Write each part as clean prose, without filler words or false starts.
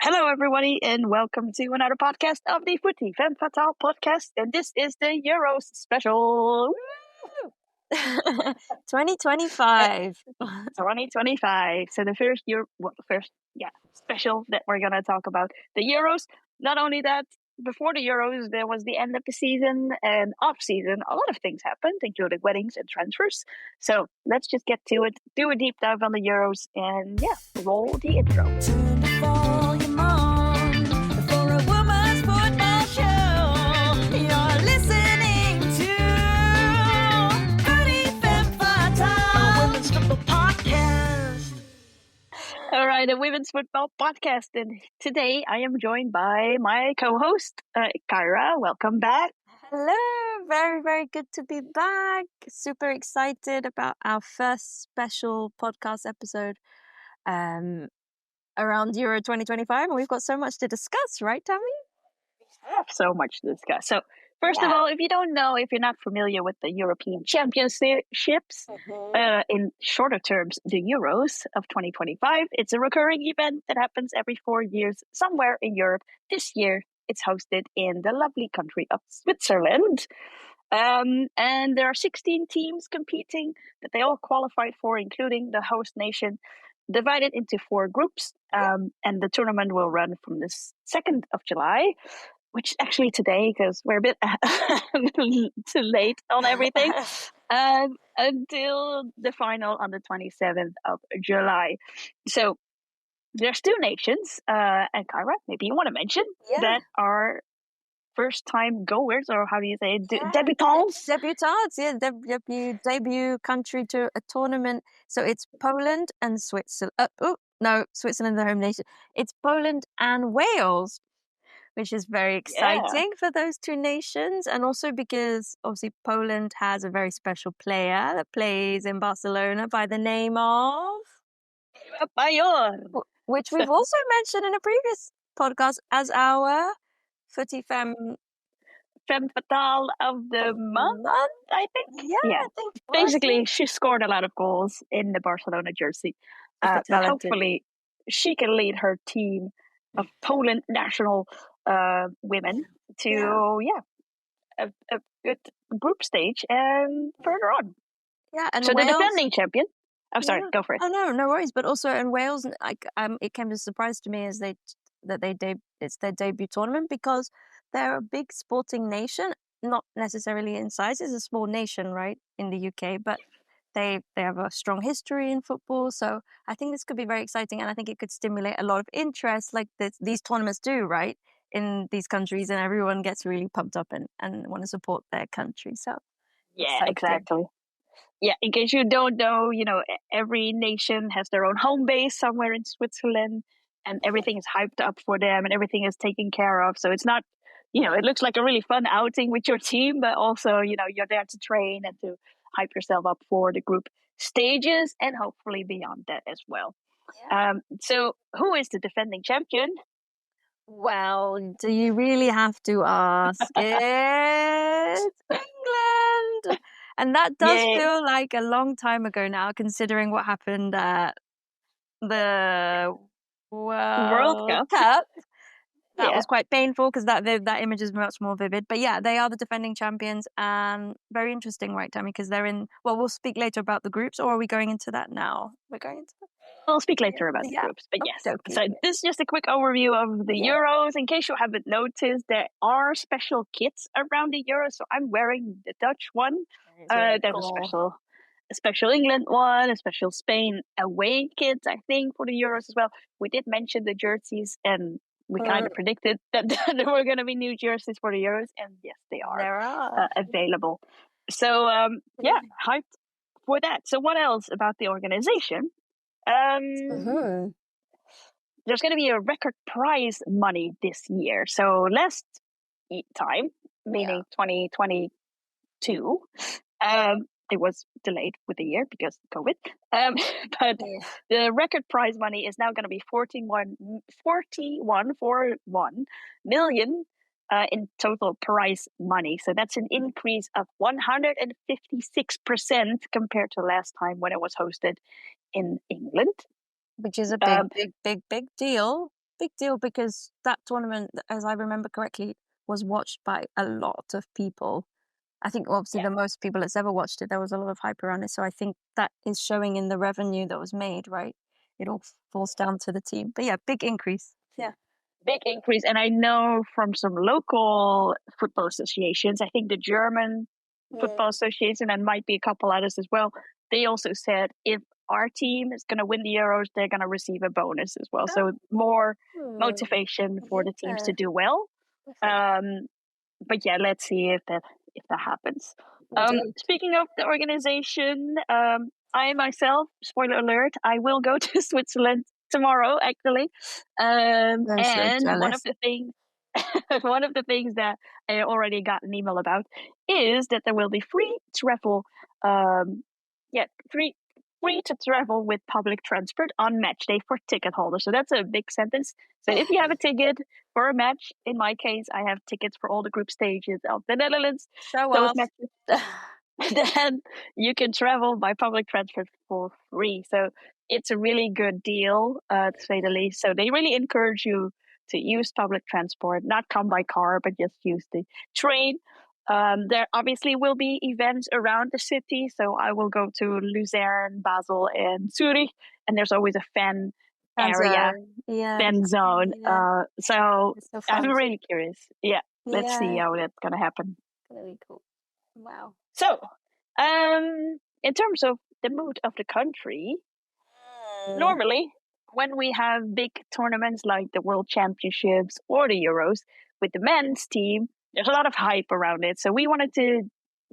Hello, everybody, and welcome to another podcast of the Footie Femme Fatale podcast. And this is the Euros special. 2025. 2025. So the special that we're gonna talk about the Euros. Not only that, before the Euros, there was the end of the season and off season. A lot of things happened, including weddings and transfers. So let's just get to it. Do a deep dive on the Euros, and roll the intro. Turn the volume on for a woman's football show. You're listening to Footie Femme Fatale, a women's football podcast. All right, a women's football podcast, and today I am joined by my co-host, Kyra. Welcome back. Hello, very, very good to be back. Super excited about our first special podcast episode around Euro 2025, and we've got so much to discuss, right, Tammy? We have so much to discuss. So, first of all, if you don't know, if you're not familiar with the European Championships, in shorter terms, the Euros of 2025, it's a recurring event that happens every 4 years somewhere in Europe. This year, it's hosted in the lovely country of Switzerland. And there are 16 teams competing that they all qualified for, including the host nation, divided into 4 groups. And the tournament will run from the 2nd of July, which is actually today because we're a bit too late on everything, until the final on the 27th of July. So there's 2 nations, and Kyra, maybe you want to mention, that are first-time goers, or how do you say it? Debutants? Debutants, debut country to a tournament. So it's Poland and Switzerland. Switzerland, the home nation. It's Poland and Wales, which is very exciting for those 2 nations. And also because, obviously, Poland has a very special player that plays in Barcelona by the name of... which we've also mentioned in a previous podcast as our Footie Femme Fatale of the month, I think. I think. Basically, she scored a lot of goals in the Barcelona jersey. But hopefully, she can lead her team of Poland national women to a good group stage and further on. Yeah, and so Wales, the defending champion. I'm sorry, go for it. Oh no worries. But also in Wales, it came as a surprise to me as it's their debut tournament because they're a big sporting nation, not necessarily in size. It's a small nation, right, in the UK, but they have a strong history in football. So I think this could be very exciting, and I think it could stimulate a lot of interest, like these tournaments do, right, in these countries, and everyone gets really pumped up and want to support their country. So exactly. Yeah, in case you don't know, every nation has their own home base somewhere in Switzerland, and everything is hyped up for them and everything is taken care of. So it's not, it looks like a really fun outing with your team, but also, you're there to train and to hype yourself up for the group stages and hopefully beyond that as well. So who is the defending champion? Well, do you really have to ask? It's England. And that does feel like a long time ago now, considering what happened at the World Cup. That was quite painful because that image is much more vivid. But yeah, they are the defending champions, and very interesting, right, Tammy? Because they're in. Well, we'll speak later about the groups, or are we going into that now? We're going into that. We'll speak later about the groups, but yes. So this is just a quick overview of the Euros. In case you haven't noticed, there are special kits around the Euros. So I'm wearing the Dutch one. There's a special England one, a special Spain away kit, I think, for the Euros as well. We did mention the jerseys, and we kind of predicted that there were going to be new jerseys for the Euros, and yes, they are available. So hyped for that. So what else about the organization? There's going to be a record prize money this year. So last time, meaning 2022, it was delayed with a year because of COVID. But the record prize money is now going to be 41 million in total prize money. So that's an increase of 156% compared to last time when it was hosted in England. Which is a big deal. big deal because that tournament, as I remember correctly, was watched by a lot of people. I think obviously the most people that's ever watched it, there was a lot of hype around it. So I think that is showing in the revenue that was made, right? It all falls down to the team. But yeah, big increase. Yeah. Big increase. And I know from some local football associations, I think the German Football Association and might be a couple others as well, they also said if our team is going to win the Euros, they're going to receive a bonus as well. So more motivation for the teams to do well. But yeah, let's see if that happens. Speaking of the organization, I myself, spoiler alert, I will go to Switzerland tomorrow, actually. I'm so And one jealous. of the things, one of the things that I already got an email about is that there will be free travel. Free to travel with public transport on match day for ticket holders. So that's a big sentence. So if you have a ticket for a match, in my case, I have tickets for all the group stages of the Netherlands. Show Those off. matches. Then you can travel by public transport for free. So it's a really good deal, to say the least. So they really encourage you to use public transport, not come by car, but just use the train. There obviously will be events around the city. So I will go to Luzern, Basel, and Zurich. And there's always a fan area, fan zone. So so I'm really curious. Yeah, let's see how that's going to happen. Really cool. Wow. So, in terms of the mood of the country, normally when we have big tournaments like the World Championships or the Euros with the men's team, there's a lot of hype around it. So we wanted to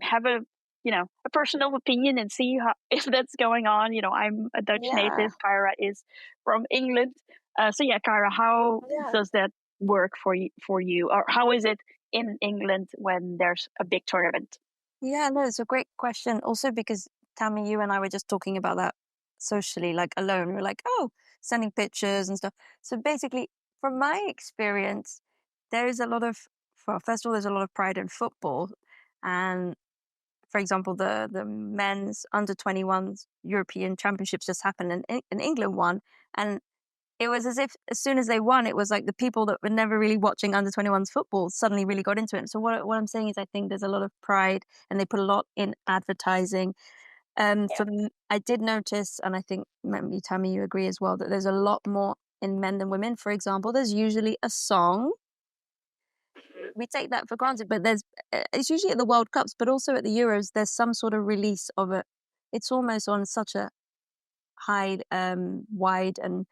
have a personal opinion and see if that's going on. I'm a Dutch native. Kyra is from England. So yeah, Kyra, how does that work for you? Or how is it in England when there's a big tournament? Yeah, no, it's a great question. Also because Tammy, you and I were just talking about that socially, like alone. We're like, oh, sending pictures and stuff. So basically, from my experience, there is a lot of, well, first of all, there's a lot of pride in football. And for example, the men's under 21s European Championships just happened and England won. And it was as if as soon as they won, it was like the people that were never really watching under 21s football suddenly really got into it. So what I'm saying is I think there's a lot of pride and they put a lot in advertising. I did notice, and I think maybe Tammy, you agree as well, that there's a lot more in men than women. For example, there's usually a song. We take that for granted, but it's usually at the World Cups, but also at the Euros, there's some sort of release of it. It's almost on such a high, wide and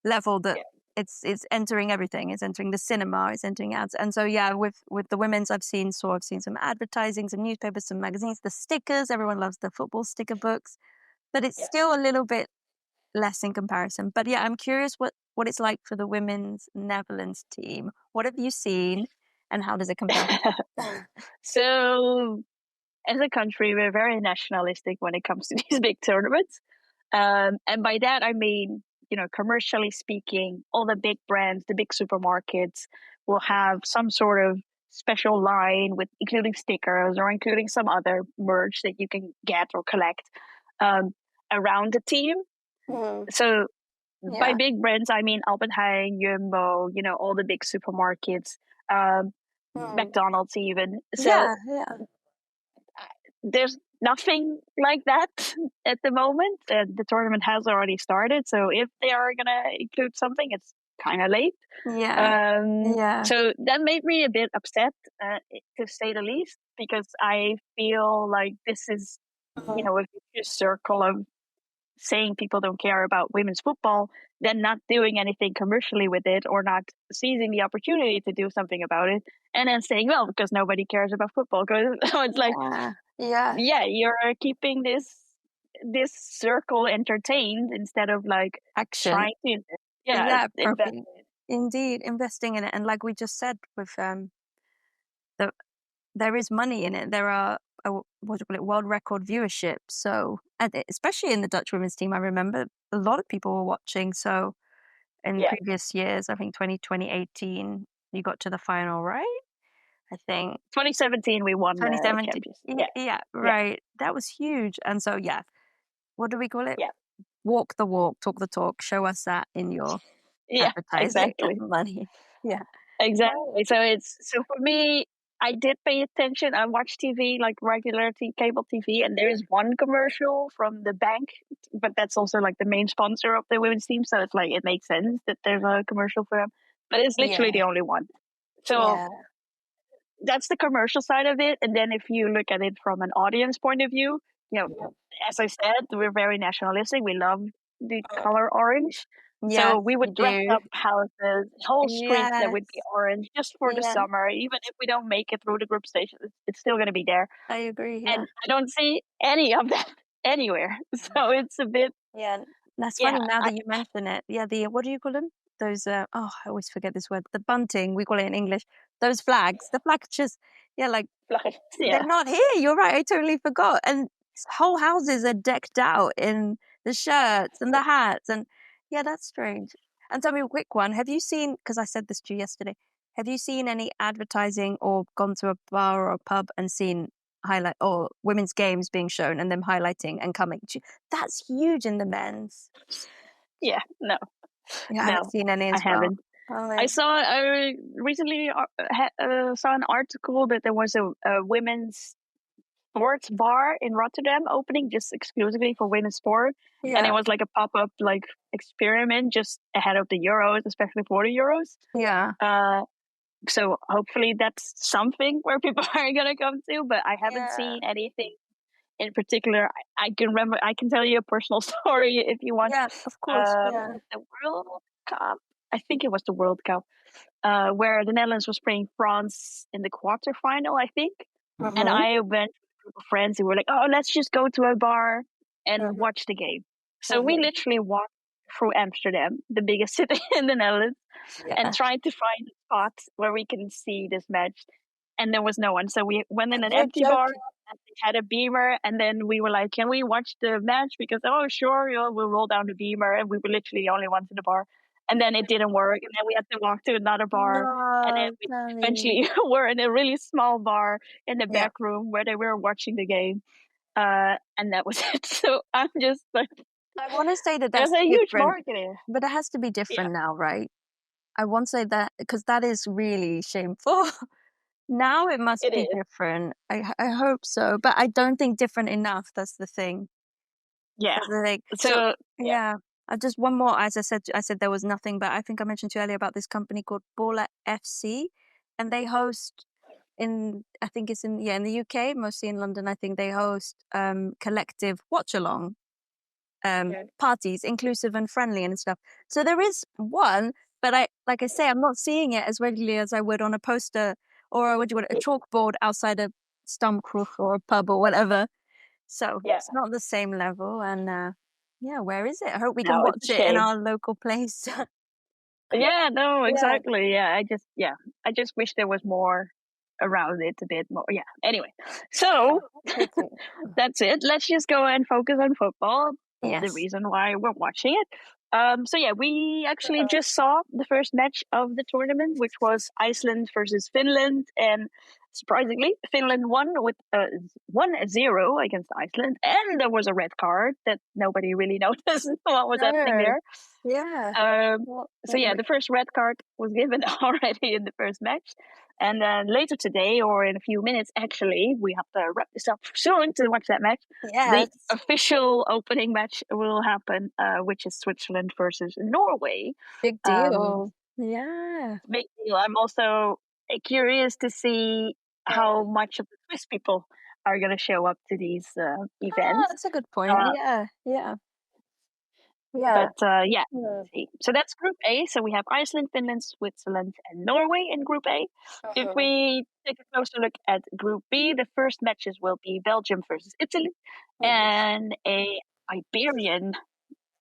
level that it's entering everything. It's entering the cinema, it's entering ads. And so yeah, with the women's I've seen some advertising, some newspapers, some magazines, the stickers, everyone loves the football sticker books, but it's still a little bit less in comparison. But yeah, I'm curious what it's like for the women's Netherlands team. What have you seen and how does it compare? So as a country, we're very nationalistic when it comes to these big tournaments. And by that, I mean, commercially speaking, all the big brands, the big supermarkets will have some sort of special line with including stickers or including some other merch that you can get or collect around the team. So by big brands, I mean Albert Heijn, Jumbo, all the big supermarkets, McDonald's even. So there's nothing like that at the moment. The tournament has already started, so if they are gonna include something, it's kind of late. So that made me a bit upset, to say the least, because I feel like this is, a vicious circle of saying people don't care about women's football, then not doing anything commercially with it or not seizing the opportunity to do something about it, and then saying, well, because nobody cares about football. Because it's like, you're keeping this circle entertained instead of like action. Trying to invest. Indeed, investing in it. And like we just said, with there is money in it. There are world record viewership. So, and especially in the Dutch women's team, I remember a lot of people were watching. So in previous years, I think 2018, you got to the final, right? I think 2017 we won 2017. Right. That was huge. And so what do we call it? Walk the walk, talk the talk. Show us that in your Yeah, advertising exactly. money. Yeah. Exactly. So for me, I did pay attention. I watch TV like regular cable TV, and there is one commercial from the bank, but that's also like the main sponsor of the women's team. So it's like it makes sense that there's a commercial for them, but it's literally the Yeah. only one. So Yeah. that's the commercial side of it. And then if you look at it from an audience point of view, as I said, we're very nationalistic. We love the color orange. Yes, So we we would dress do. up houses, whole streets that Yes. would be orange just for the Yeah, summer. Even if we don't make it through the group stage, it's still going to be there. I agree. Yeah. And I don't see any of that anywhere. So it's a bit, Yeah. That's yeah, funny now that you mention it. Yeah, the what do you call them? Those oh, I always forget this word. The bunting, we call it in English. Those flags. The flags just yeah, like they're yeah, not here. You're right. I totally forgot. And whole houses are decked out in the shirts and the hats. And yeah, that's strange. And tell me a quick one. Have you seen, because I said this to you yesterday, have you seen any advertising or gone to a bar or a pub and seen highlight or women's games being shown and them highlighting and coming? That's huge in the men's. yeah, no, Yeah, I haven't no, seen any I as well. haven't. Oh, I recently saw an article that there was a women's sports bar in Rotterdam opening just exclusively for women's sport. And it yeah. was like a pop-up like experiment just ahead of the Euros, especially for the Euros. Yeah. So hopefully that's something where people are gonna come to, but I haven't Yeah. seen anything in particular. I can remember, I can tell you a personal story if you want. Yeah, of course. Yeah. The World Cup, I think it was the World Cup, where the Netherlands was playing France in the quarterfinal, I think. And Mm-hmm. I went with a group of friends who were like, "Oh, let's just go to a bar and Mm-hmm. watch the game." So we literally walked through Amsterdam, the biggest city in the Netherlands, and Yeah. tried to find a spot where we can see this match. And there was no one. So we went in an You're empty bar joking. and they had a beamer. And then we were like, "Can we watch the match?" Because, oh, sure, we'll roll down the beamer. And we were literally the only ones in the bar. And then it didn't work. And then we had to walk to another bar. And then No, we Tammy. eventually were in a really small bar in the Yeah. back room where they were watching the game. And that was it. So I'm just like, I want to say that there's that's a huge different, market here. but it has to be Yeah, different now, right? I won't say that because that is really shameful. Now it must it be is. different. I hope so, but I don't think different enough. That's the thing. Yeah. Like, so So, yeah. yeah. Just one more. As I said there was nothing, but I think I mentioned to you earlier about this company called Baller FC, and they host I think it's in the UK, mostly in London. I think they host collective watch along parties, inclusive and friendly and stuff. So there is one, but like I say, I'm not seeing it as regularly as I would on a poster or what do you want a chalkboard outside a Stamkroeg or a pub or whatever. So Yeah. it's not the same level. And yeah, where is it? I hope we can No, it's a watch it in shame. our local place. Yeah, no, Yeah. exactly. I just wish there was more around it a bit more. Yeah. Anyway, so that's it. Let's just go and focus on football. The Yes. reason why we're watching it. So yeah, we actually just saw the first match of the tournament, which was Iceland versus Finland, and surprisingly, Finland won with 1-0 against Iceland, and there was a red card that nobody really noticed what was happening No. there. Yeah. So yeah, the first red card was given already in the first match, and then later today, or in a few minutes, actually, we have to wrap this up soon to watch that match. The Yes. official opening match will happen, which is Switzerland versus Norway. Big Um, deal. Yeah. Big deal. I'm also curious to see how much of the Swiss people are going to show up to these Ah, events. that's a good point. Uh, Yeah. Yeah. Yeah. But yeah, let's see. So that's Group A. So we have Iceland, Finland, Switzerland, and Norway in Group A. If we take a closer look at Group B, the first matches will be Belgium versus Italy and a Iberian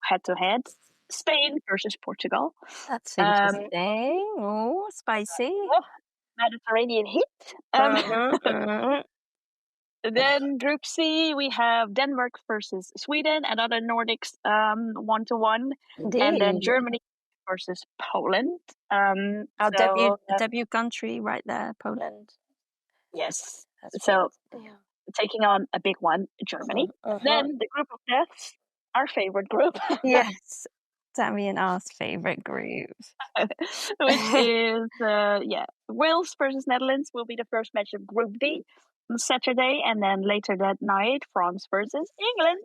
head-to-head, Spain versus Portugal. That's Um, interesting. Oh, spicy. oh, Mediterranean heat. Mhm. Then Group C, we have Denmark versus Sweden, another Nordics 1-1, and then Indeed. Germany versus Poland. Our So debut country right there, Poland. yes, That's big. so Yeah. taking on a big one, Germany. Then the Group of Death, our favorite group. Yes. Tammy and R's favorite group. Which is Wales versus Netherlands will be the first match of Group D on Saturday, and then later that night France versus England.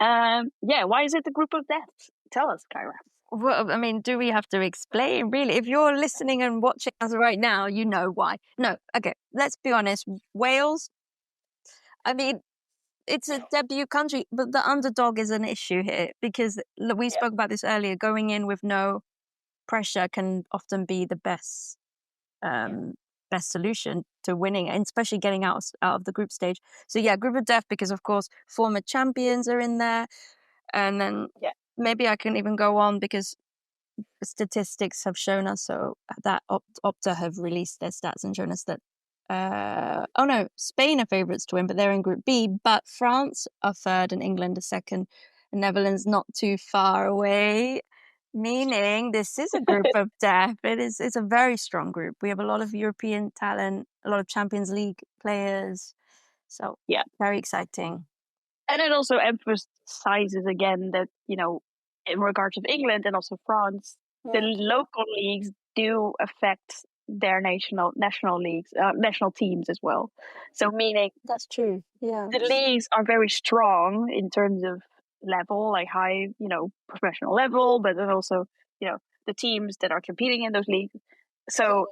Why is it the group of death? Tell us, Kyra. Well, I mean, do we have to explain, really? If you're listening and watching us right now, you know why. No, okay, let's be honest. Wales, I mean, it's a debut country, but the underdog is an issue here because we spoke about this earlier. Going in with no pressure can often be the best solution to winning, and especially getting out of the group stage. So yeah, group of death, because of course former champions are in there, and then maybe I can even go on because statistics have shown us so that Opta have released their stats and shown us that Spain are favourites to win, but they're in Group B. But France are third and England are second, and Netherlands not too far away. Meaning this is a group of death. It's a very strong group. We have a lot of European talent, a lot of Champions League players. So very exciting. And it also emphasizes again that, in regards of England and also France, the local leagues do affect their national leagues, national teams as well. So meaning that's true. Yeah, the leagues are very strong in terms of level, like high, professional level, but then also, the teams that are competing in those leagues. So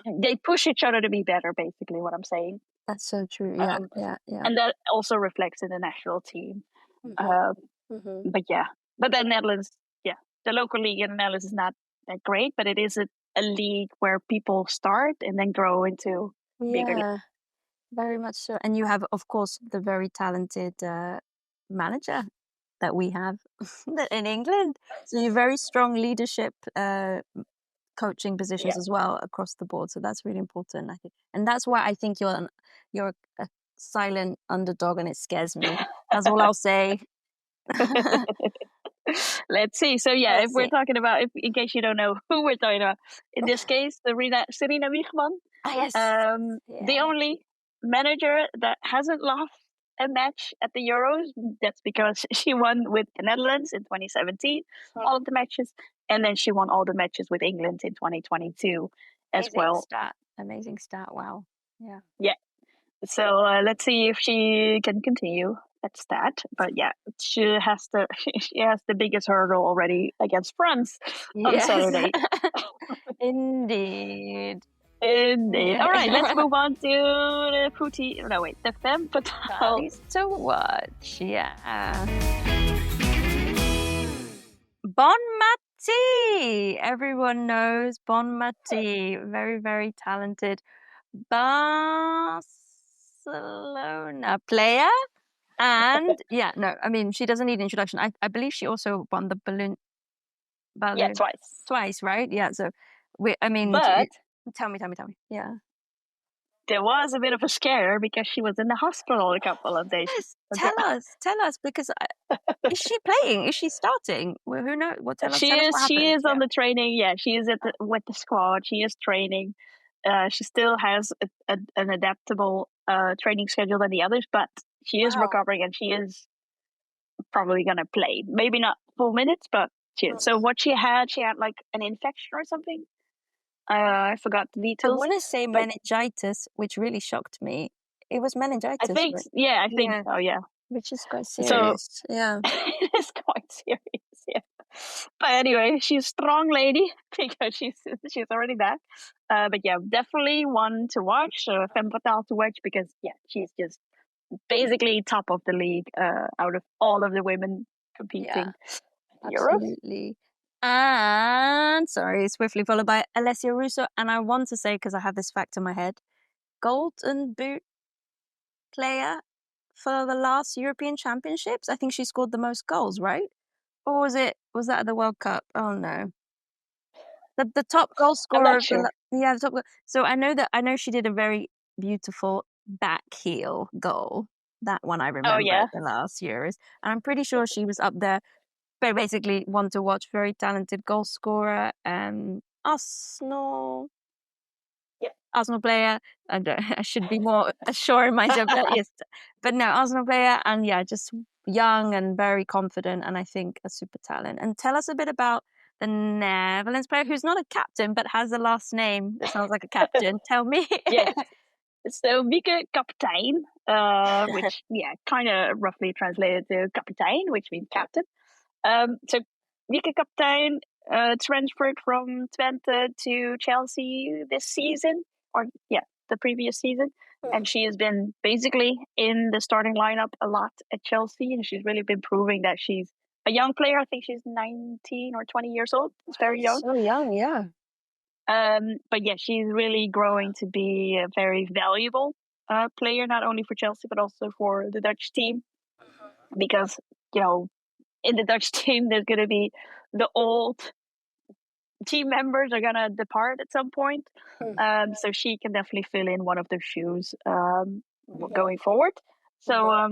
they push each other to be better, basically what I'm saying. That's so true. Yeah. And that also reflects in the national team. But then Netherlands, the local league in the Netherlands is not that great, but it is a league where people start and then grow into bigger leagues. Very much so. And you have, of course, the very talented manager that we have in England. So you have very strong leadership coaching positions as well across the board. So that's really important, I think. And that's why I think you're a silent underdog, and it scares me. That's all I'll say. Let's see. So if we're talking about, in case you don't know who we're talking about, in this case, Serena Wiegman. The only manager that hasn't lost a match at the Euros. That's because she won with the Netherlands in 2017, all of the matches, and then she won all the matches with England in 2022 as well. Amazing stat! Wow. Yeah. So let's see if she can continue that stat. But she has the biggest hurdle already against France on Saturday. Indeed. All right, let's move on to the the Femme Fatale to watch. Yeah. Bon Mati. Everyone knows Bon Mati. Very, very talented Barcelona player. And she doesn't need introduction. I believe she also won the balloon. Yeah, twice, right? Yeah. So but tell me. Yeah. There was a bit of a scare because she was in the hospital a couple of days. Yes, tell us, because is she playing? Is she starting? Well, who knows? She is on the training. Yeah, she is with the squad. She is training. She still has an adaptable training schedule than the others, but she is recovering and she is probably gonna play. Maybe not full minutes, but she is. So what she had like an infection or something. I forgot the details. I want to say meningitis, which really shocked me. It was meningitis. I think, I think so. Yeah, which is quite serious. It is quite serious. Yeah, but anyway, she's a strong lady because she's already back. But definitely one to watch. Femme Fatale to watch because she's just basically top of the league out of all of the women competing. Absolutely. And swiftly followed by Alessia Russo. And I want to say, because I have this fact in my head, Golden Boot player for the last European Championships. I think she scored the most goals, right? Or was that at the World Cup? Oh no, the top goal scorer. The top goal. So I know she did a very beautiful back heel goal. That one I remember the last Euros, and I'm pretty sure she was up there. But basically, one to watch, very talented goal scorer. Arsenal. Yep. Arsenal player. I should be more sure in myself. Yes, but no, Arsenal player, and yeah, just young and very confident, and I think a super talent. And tell us a bit about the Netherlands player who's not a captain but has a last name that sounds like a captain. Tell me. Yes. So Wieke Kaptein, which kind of roughly translated to kapitein, which means captain. So Wieke Kaptein transferred from Twente to Chelsea this season, or the previous season, and she has been basically in the starting lineup a lot at Chelsea, and she's really been proving that she's a young player. I think she's 19 or 20 years old. It's very young. So young, yeah. But yeah, she's really growing to be a very valuable player, not only for Chelsea but also for the Dutch team, because in the Dutch team there's going to be the old team members are going to depart at some point, so she can definitely fill in one of their shoes going forward. So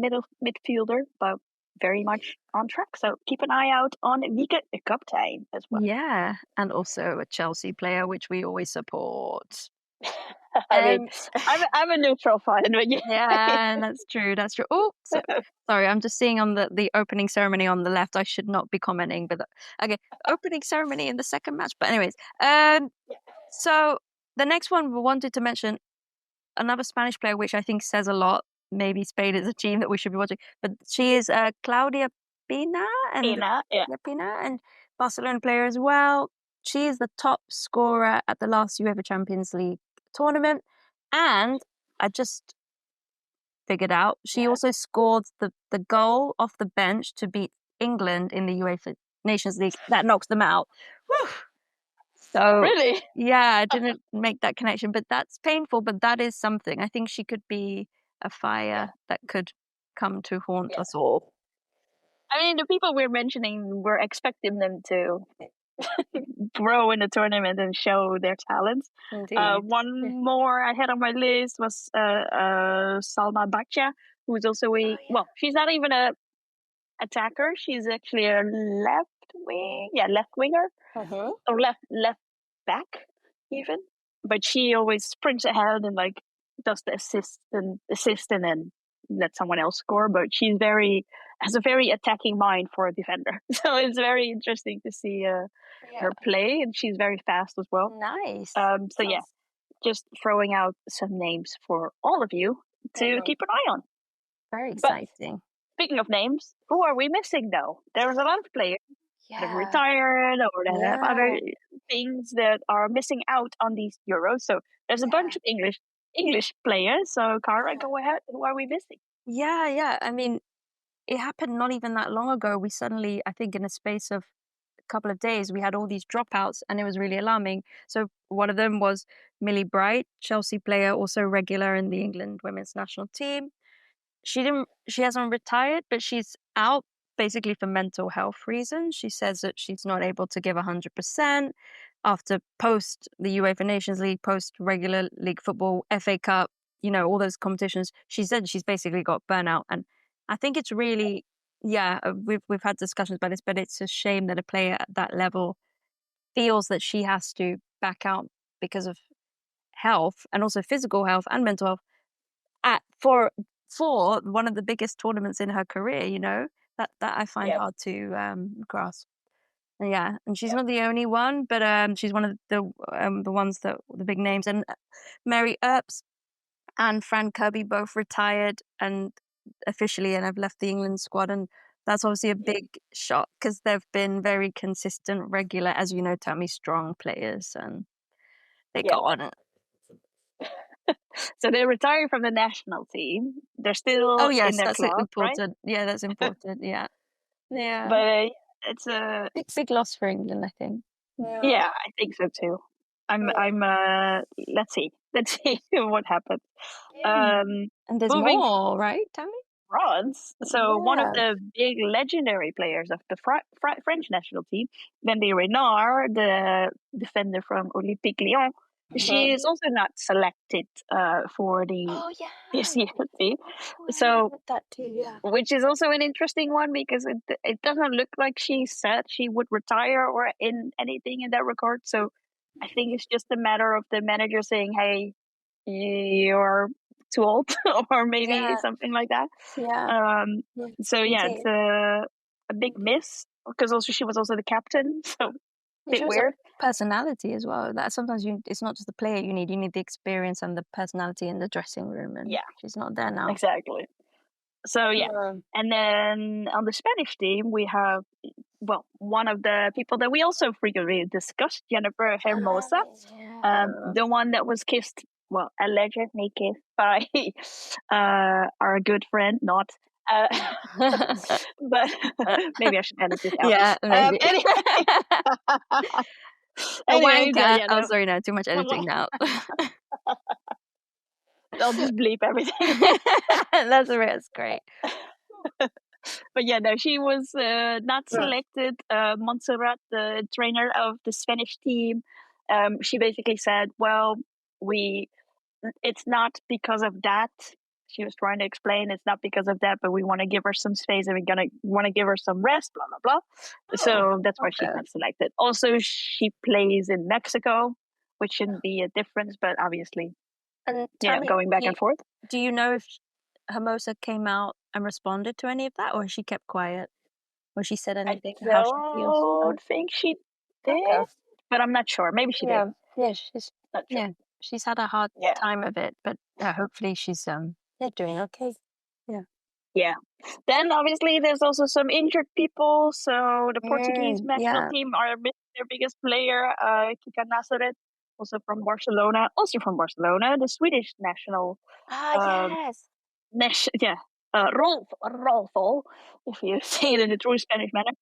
midfielder, but very much on track. So keep an eye out on Wieke Kaptein as well. Yeah, and also a Chelsea player, which we always support. I mean, I'm a neutral fan, but yeah, that's true. That's true. Oh, sorry, I'm just seeing on the opening ceremony on the left. I should not be commenting, but okay, opening ceremony in the second match. But anyways, so the next one we wanted to mention another Spanish player, which I think says a lot. Maybe Spain is a team that we should be watching, but she is Claudia Pina and Barcelona player as well. She is the top scorer at the last UEFA Champions League tournament, and I just figured out she also scored the goal off the bench to beat England in the UEFA Nations League. That knocks them out. Whew. So really, yeah, I didn't make that connection, but that's painful. But that is something. I think she could be a fire that could come to haunt us all. I mean, the people we're mentioning, we're expecting them to grow in the tournament and show their talents. One more I had on my list was Salma Bacha, who's also she's not even a attacker. She's actually a left winger, or left back even. But she always sprints ahead and does the assist and then let someone else score. But she's has a very attacking mind for a defender. So it's very interesting to see her play, and she's very fast as well. Nice. So yeah, just throwing out some names for all of you to keep an eye on. Very exciting. But speaking of names, who are we missing though? There's a lot of players that have retired or that have other things that are missing out on these Euros. So there's a bunch of English players. So Kyra, go ahead. Who are we missing? Yeah. I mean, it happened not even that long ago. We suddenly, I think in a space of a couple of days, we had all these dropouts and it was really alarming. So one of them was Millie Bright, Chelsea player, also regular in the England women's national team. She hasn't retired, but she's out basically for mental health reasons. She says that she's not able to give 100% after post the UEFA Nations League, post regular league football, FA Cup, all those competitions. She said she's basically got burnout, and I think it's really, we've had discussions about this, but it's a shame that a player at that level feels that she has to back out because of health, and also physical health and mental health for one of the biggest tournaments in her career. That I find hard to grasp. And she's not the only one, but she's one of the ones that the big names. And Mary Earps and Fran Kirby both retired and officially and have left the England squad, and that's obviously a big shock because they've been very consistent, regular, as you know, Tammy, strong players, and they got on it. So they're retiring from the national team. They're still in their club, important. Right? Yeah, that's important. Yeah. But it's a big loss for England, I think. Yeah, I think so too. I'm let's see what happens. And there's more, right, Tammy? France. So one of the big legendary players of the French national team, Wendy Renard, the defender from Olympique Lyon, she is also not selected for this year's team. So that too, which is also an interesting one because it doesn't look like she said she would retire or in anything in that regard. So I think it's just a matter of the manager saying, "Hey, you're too old," or maybe something like that. So yeah, it's a big miss because also she was also the captain, so a bit weird. Personality as well. That sometimes it's not just the player you need the experience and the personality in the dressing room, and she's not there now. Exactly. So yeah, and then on the Spanish team we have one of the people that we also frequently discussed, Jennifer Hermosa, the one that was kissed, allegedly kissed by our good friend, not. But maybe I should edit this out. Yeah, maybe. Anyway, oh, sorry, no, too much editing now. I'll just bleep everything. That's great. But yeah, no, she was not selected. Montserrat, the trainer of the Spanish team, she basically said, "Well, it's not because of that." She was trying to explain it's not because of that, but we want to give her some space and we're want to give her some rest, blah, blah, blah. So that's why she's not selected. Also, she plays in Mexico, which shouldn't be a difference, but obviously, going back and forth. Do you know if Hermosa came out and responded to any of that, or she kept quiet? Or she said anything? I don't think she did, but I'm not sure. Maybe she did. Yeah, she's not sure. She's had a hard time of it, but hopefully she's doing okay. Yeah. Then obviously there's also some injured people. So the Portuguese national team are missing their biggest player, Kika Nazaret, also from Barcelona. The Swedish national. Rolfo, if you say it in a true Spanish manner.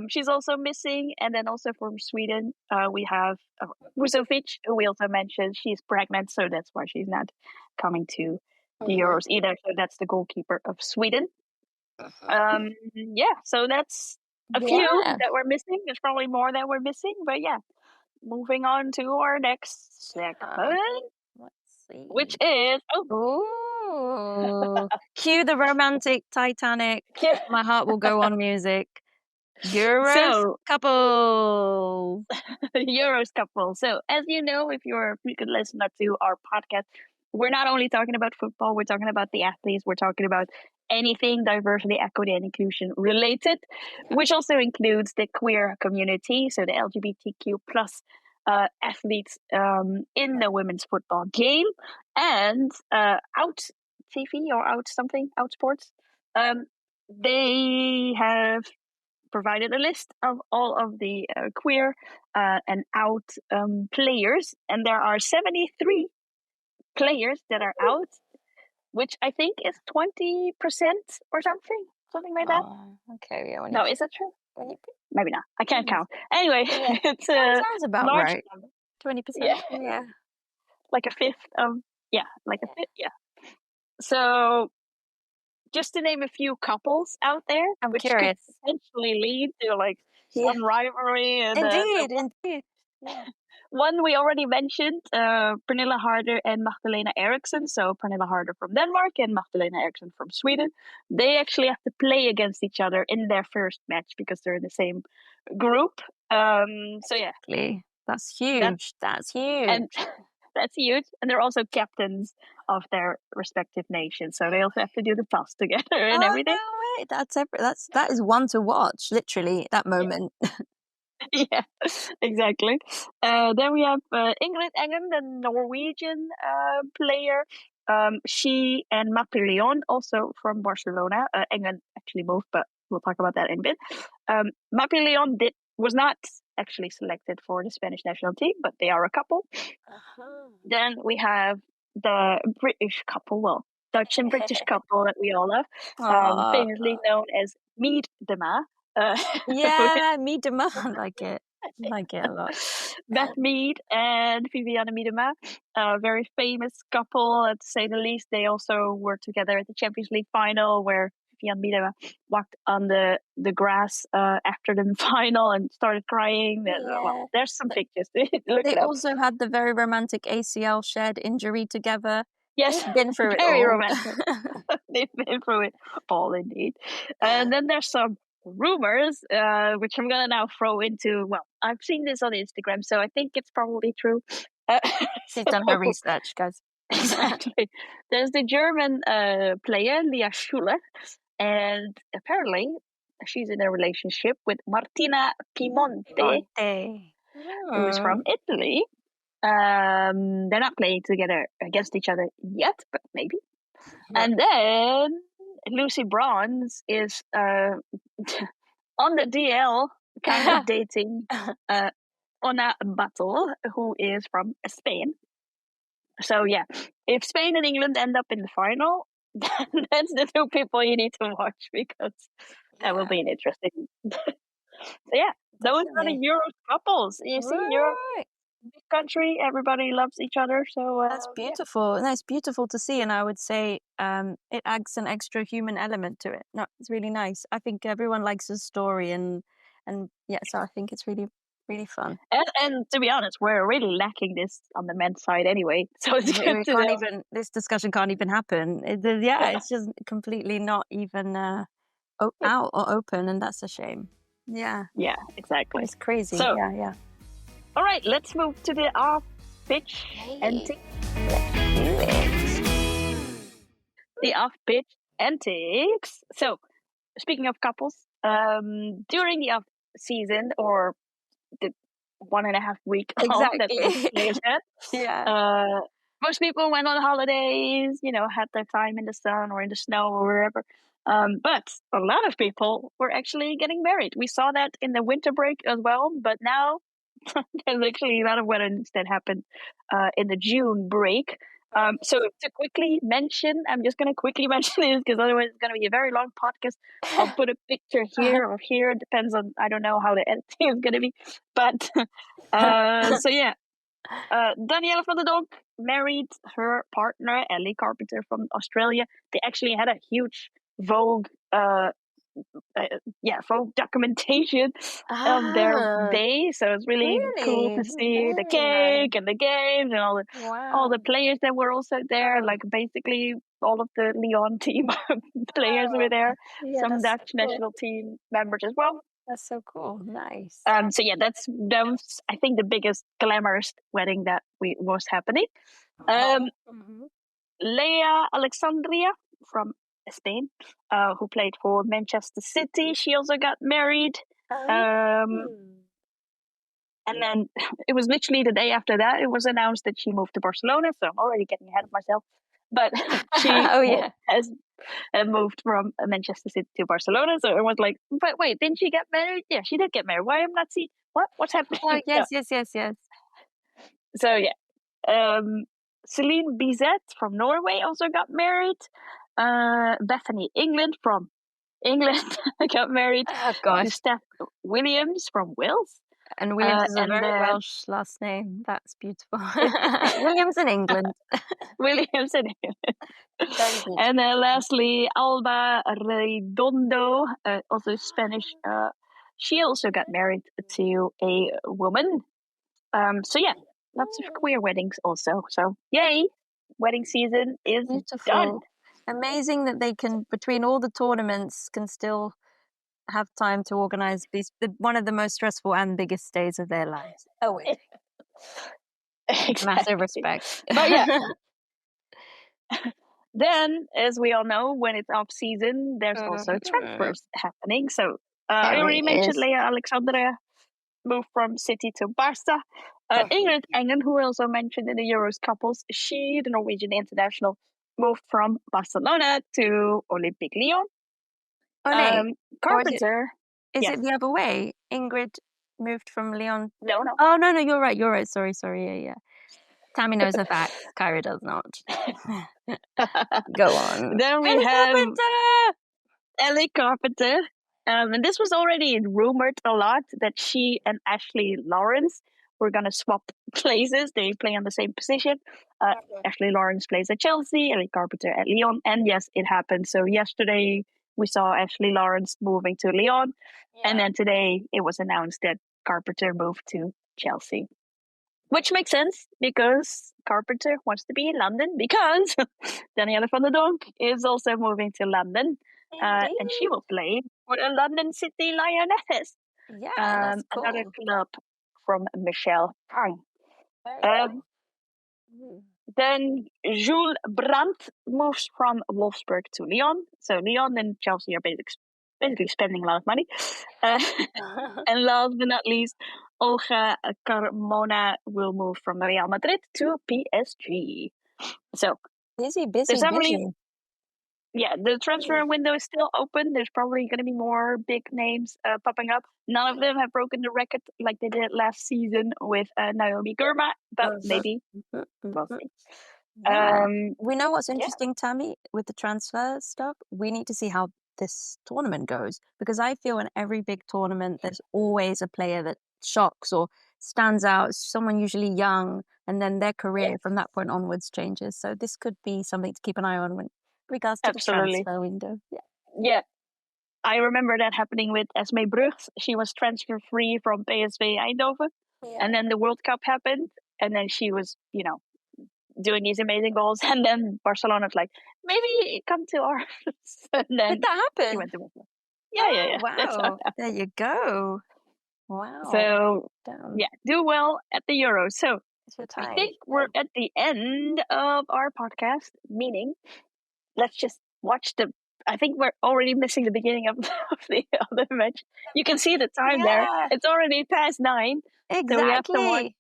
She's also missing. And then also from Sweden, we have Vuzovic, who we also mentioned. She's pregnant, so that's why she's not coming to the Euros either. So that's the goalkeeper of Sweden. So that's a few that we're missing. There's probably more that we're missing, but moving on to our next segment. Let's see. Which is cue the romantic Titanic. My heart will go on music. Euros couple. Euros couple. So as you know, if you're a frequent listener to our podcast, we're not only talking about football, we're talking about the athletes, we're talking about anything diversity, equity, and inclusion related, which also includes the queer community, so the LGBTQ plus athletes in the women's football game, and Out TV or Out Sports. They have provided a list of all of the queer and out players, and there are 73 players that are out, which I think is 20% or something like that. Okay, yeah. No, is that true? Maybe not. I can't count. Anyway, it's sounds about large right. number. 20%. Yeah. Like a fifth of yeah. So just to name a few couples out there, which curious. could potentially lead to some rivalry. And, Indeed. One we already mentioned, Pernilla Harder and Magdalena Eriksson. So Pernilla Harder from Denmark and Magdalena Eriksson from Sweden. They actually have to play against each other in their first match because they're in the same group. So yeah. That's huge. That's huge. And that's huge. And they're also captains of their respective nations. So they also have to do the pass together and everything. No way. That is one to watch, literally, that moment. Yeah, exactly. Then we have Ingrid Engen, the Norwegian player. She and Mappy Leon, also from Barcelona. Engen actually moved, but we'll talk about that in a bit. Mappy Leon was not actually selected for the Spanish national team, but they are a couple. Then we have the British couple, Dutch and British couple that we all love, famously known as Mead Dema. Mead Dema. I like it. I like it a lot. Beth Mead and Viviane Miedema, a very famous couple, to say the least. They also were together at the Champions League final, where Viviane Miedema walked on the grass after the final and started crying. Well, there's some pictures. They also had the very romantic ACL shed injury together. Yes, they've been through it very all. Romantic. They've been through it all, indeed. And then there's some rumors, which I'm gonna now throw into. Well, I've seen this on Instagram, so I think it's probably true. She's done her research, guys. Exactly. There's the German player Lia Schuler, and apparently she's in a relationship with Martina Piemonte, who's from Italy. They're not playing together against each other yet, but maybe. And then Lucy Bronze is on the DL, kind of dating Ona Battle, who is from Spain. So yeah, if Spain and England end up in the final, that's the two people you need to watch, because that will be an interesting. So yeah, those are the Euro couples. You see, Europe, big country, everybody loves each other. So that's beautiful. Yeah. That's beautiful to see, and I would say it adds an extra human element to it. No, it's really nice. I think everyone likes a story, and yeah, so I think it's really, really fun. And to be honest, we're really lacking this on the men's side anyway. So it's good to know. This discussion can't even happen. It's just completely not even out or open, and that's a shame. Yeah, exactly. It's crazy. So, yeah. All right, let's move to the off-pitch antics. The off-pitch antics. So, speaking of couples, during the off-season, or the 1.5 week that the players had, most people went on holidays, had their time in the sun or in the snow or wherever. But a lot of people were actually getting married. We saw that in the winter break as well, but now there's actually a lot of weddings that happened in the June break. So to quickly mention, I'm just going to quickly mention this, because otherwise it's going to be a very long podcast. I'll put a picture here or here. Depends on, I don't know how the editing is going to be. But so yeah, Danielle van der Donk married her partner, Ellie Carpenter from Australia. They actually had a huge Vogue Vogue documentation of their day, so it's really cool to see the cake and the games and all the players that were also there. Like basically all of the Lyon team players were there. Some Dutch national team members as well. That's so cool. Nice. So yeah, that was I think the biggest glamorous wedding that was happening. Leia Alexandria from Spain, who played for Manchester City. She also got married. And then it was literally the day after that, it was announced that she moved to Barcelona. So I'm already getting ahead of myself. But she has moved from Manchester City to Barcelona. So it was like, but wait, didn't she get married? Yeah, she did get married. Why am I not seeing? What's happening? Oh, yes. So yeah. Celine Bizet from Norway also got married. Bethany England from England got married. Oh, gosh. Steph Williams from Wales. And Williams is a very Welsh last name. That's beautiful. Williams in England. Williams in England. And then lastly, Alba Redondo, also Spanish. She also got married to a woman. So yeah, lots of queer weddings also. So yay, wedding season is done. Amazing that they can, between all the tournaments, can still have time to organize one of the most stressful and biggest days of their lives. Oh, wait. Exactly. Massive respect. But yeah. Then, as we all know, when it's off season, there's also transfers happening. So I already mentioned Leia Alexandra moved from City to Barca. Ingrid Engen, who we also mentioned in the Euros couples, she, the Norwegian international, moved from Barcelona to Olympique Lyon. Carpenter. Is it the other way? Ingrid moved from Lyon. No. Oh, no, you're right. Sorry. Yeah. Tammy knows her facts. Kyra does not. Go on. Then we have Ellie Carpenter. And this was already rumored a lot that she and Ashley Lawrence were going to swap places. They play on the same position. Ashley Lawrence plays at Chelsea, Ellie Carpenter at Lyon. And yes, it happened. So yesterday we saw Ashley Lawrence moving to Lyon. Yeah. And then today it was announced that Carpenter moved to Chelsea. Which makes sense, because Carpenter wants to be in London, because Danielle van der Donk is also moving to London. And she will play for the London City Lionesses. Yeah, that's cool. Another club from Michelle Tang. Then Jules Brandt moves from Wolfsburg to Lyon. So Lyon and Chelsea are basically spending a lot of money. And last but not least, Olga Carmona will move from Real Madrid to PSG. So busy. Yeah, the transfer window is still open. There's probably going to be more big names popping up. None of them have broken the record like they did last season with Naomi Girma, but maybe we'll see. Yeah. We know what's interesting, Tammy, with the transfer stuff. We need to see how this tournament goes, because I feel in every big tournament there's always a player that shocks or stands out, someone usually young, and then their career from that point onwards changes. So this could be something to keep an eye on when regards to the transfer window. Yeah. I remember that happening with Esme Brugs. She was transfer free from PSV Eindhoven, and then the World Cup happened, and then she was, doing these amazing goals, and then Barcelona was like, maybe come to ours. And then did that happen? She went to Barcelona. Yeah. Wow. There you go. Wow. So do well at the Euros. So I think we're at the end of our podcast, meaning let's just watch I think we're already missing the beginning of the other match. You can see the time there. It's already past 9. Exactly. So we have to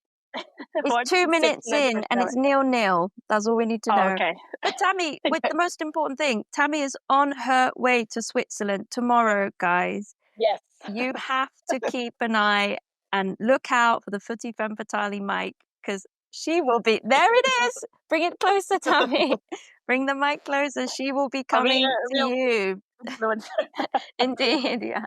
it's 2 minutes in and it's 0-0. That's all we need to know. Okay. But Tammy, with the most important thing, Tammy is on her way to Switzerland tomorrow, guys. Yes. You have to keep an eye and look out for the Footie Femme Fatale mic, because she will be there. It is. Bring it closer, Tammy. Bring the mic closer. She will be coming to you. Indeed, yeah.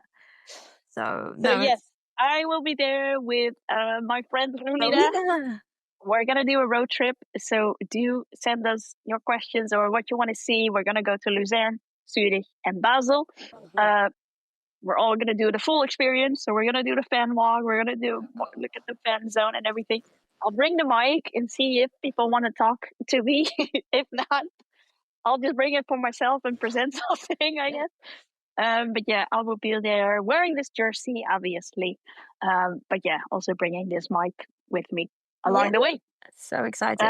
So yes, I will be there with my friend Runida. We're going to do a road trip. So do send us your questions or what you want to see. We're going to go to Lucerne, Zurich, and Basel. We're all going to do the full experience. So we're going to do the fan walk. We're going to look at the fan zone and everything. I'll bring the mic and see if people want to talk to me. If not, I'll just bring it for myself and present something, I guess. But yeah, I will be there wearing this jersey, obviously. But yeah, also bringing this mic with me along the way. So excited.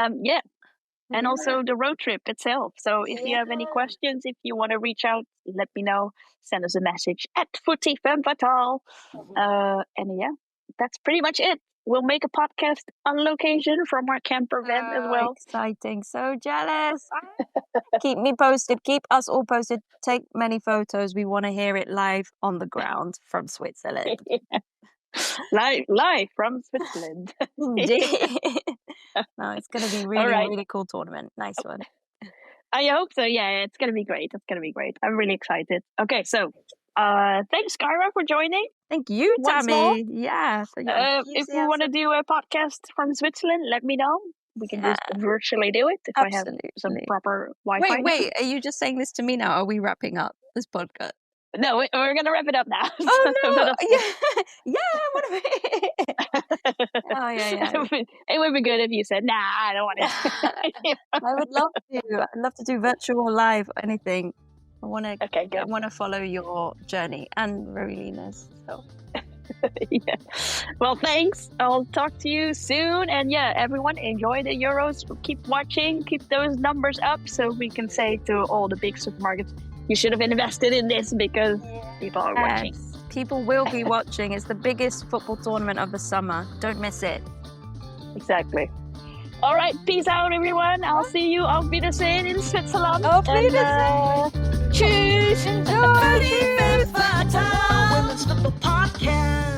And also the road trip itself. So if you have any questions, if you want to reach out, let me know. Send us a message at Footie Femme Fatale. And yeah, that's pretty much it. We'll make a podcast on location from our camper van as well. Exciting. So jealous. Keep me posted. Keep us all posted. Take many photos. We want to hear it live on the ground from Switzerland. Live from Switzerland. Indeed. No, it's going to be really cool tournament. Nice one. I hope so. Yeah, it's going to be great. I'm really excited. Okay, so thanks, Kyra, for joining. Thank you, Tammy. Yeah. If you want to do a podcast from Switzerland, let me know. We can just virtually do it if I have some proper Wi-Fi. Wait. Are you just saying this to me now? Are we wrapping up this podcast? No, we're going to wrap it up now. Oh, no. What are we... Oh, yeah. It would be good if you said, nah, I don't want to. I would love to. I'd love to do virtual live, anything. I want to follow your journey and Rowlina's. So. Yeah. Well, thanks. I'll talk to you soon. And yeah, everyone, enjoy the Euros. Keep watching. Keep those numbers up so we can say to all the big supermarkets, you should have invested in this because people are watching. People will be watching. It's the biggest football tournament of the summer. Don't miss it. Exactly. All right. Peace out, everyone. I'll see you. Auf Wiedersehen in Switzerland. Auf Wiedersehen. Tschüss. Enjoy. Footie Femme Fatale, Women's Football Podcast.